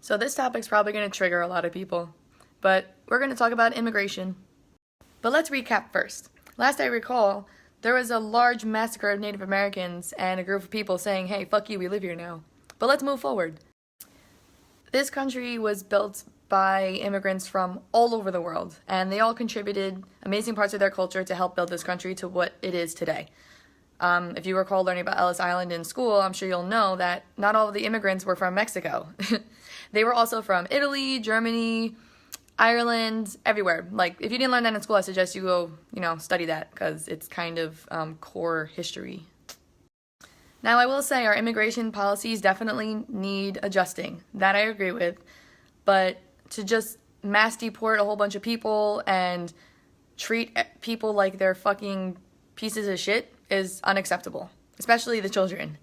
So this topic's probably going to trigger a lot of people, but we're going to talk about immigration. But let's recap first. Last I recall, there was a large massacre of Native Americans and a group of people saying, hey, fuck you, we live here now. But let's move forward. This country was built by immigrants from all over the world, and they all contributed amazing parts of their culture to help build this country to what it is today. If you recall learning about Ellis Island in school, I'm sure you'll know that not all of the immigrants were from Mexico. They were also from Italy, Germany, Ireland, everywhere. Like, if you didn't learn that in school, I suggest you go, study that, because it's kind of core history. Now, I will say our immigration policies definitely need adjusting. That I agree with. But to just mass deport a whole bunch of people and treat people like they're fucking pieces of shit is unacceptable, especially the children.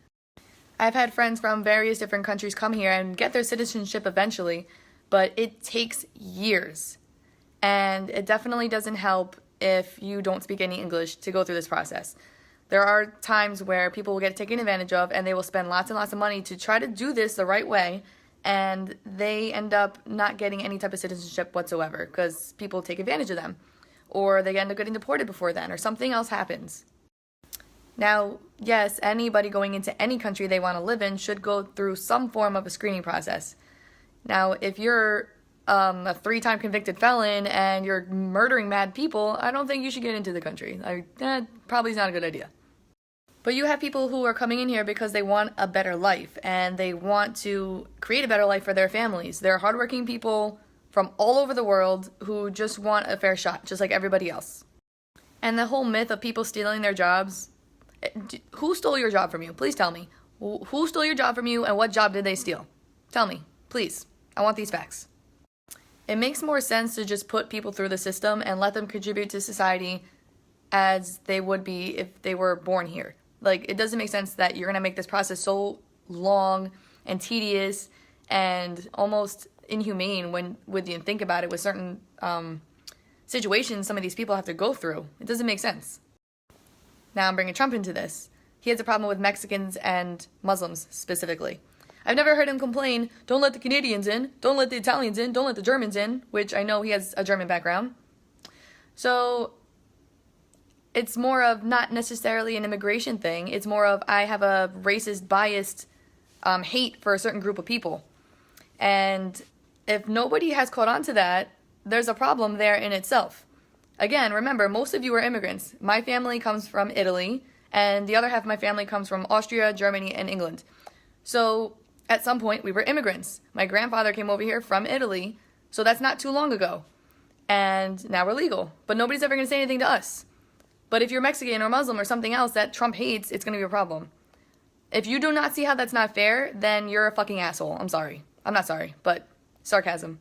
I've had friends from various different countries come here and get their citizenship eventually, but it takes years. And it definitely doesn't help if you don't speak any English to go through this process. There are times where people will get taken advantage of and they will spend lots and lots of money to try to do this the right way, and they end up not getting any type of citizenship whatsoever because people take advantage of them, or they end up getting deported before then, or something else happens. Now, yes, anybody going into any country they want to live in should go through some form of a screening process. Now, if you're a 3-time convicted felon and you're murdering mad people, I don't think you should get into the country. That probably is not a good idea. But you have people who are coming in here because they want a better life and they want to create a better life for their families. They're hardworking people from all over the world who just want a fair shot, just like everybody else. And the whole myth of people stealing their jobs, who stole your job from you? Please tell me. Who stole your job from you and what job did they steal? Tell me, please. I want these facts. It makes more sense to just put people through the system and let them contribute to society as they would be if they were born here. Like, it doesn't make sense that you're going to make this process so long and tedious and almost inhumane when you think about it with certain situations some of these people have to go through. It doesn't make sense. Now I'm bringing Trump into this. He has a problem with Mexicans and Muslims specifically. I've never heard him complain, don't let the Canadians in, don't let the Italians in, don't let the Germans in, which I know he has a German background. So it's more of not necessarily an immigration thing. It's more of I have a racist, biased hate for a certain group of people. And if nobody has caught on to that, there's a problem there in itself. Again, remember, most of you are immigrants. My family comes from Italy, and the other half of my family comes from Austria, Germany, and England. So at some point, we were immigrants. My grandfather came over here from Italy, so that's not too long ago. And now we're legal. But nobody's ever going to say anything to us. But if you're Mexican or Muslim or something else that Trump hates, it's going to be a problem. If you do not see how that's not fair, then you're a fucking asshole. I'm sorry. I'm not sorry, but sarcasm.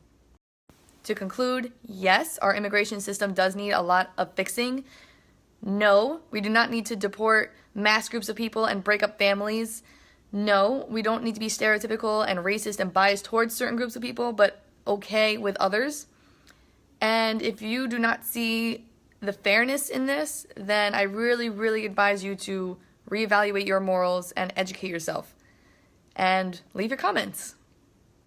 To conclude, yes, our immigration system does need a lot of fixing. No, we do not need to deport mass groups of people and break up families. No, we don't need to be stereotypical and racist and biased towards certain groups of people, but okay with others. And if you do not see the fairness in this, then I really, really advise you to reevaluate your morals and educate yourself. And leave your comments.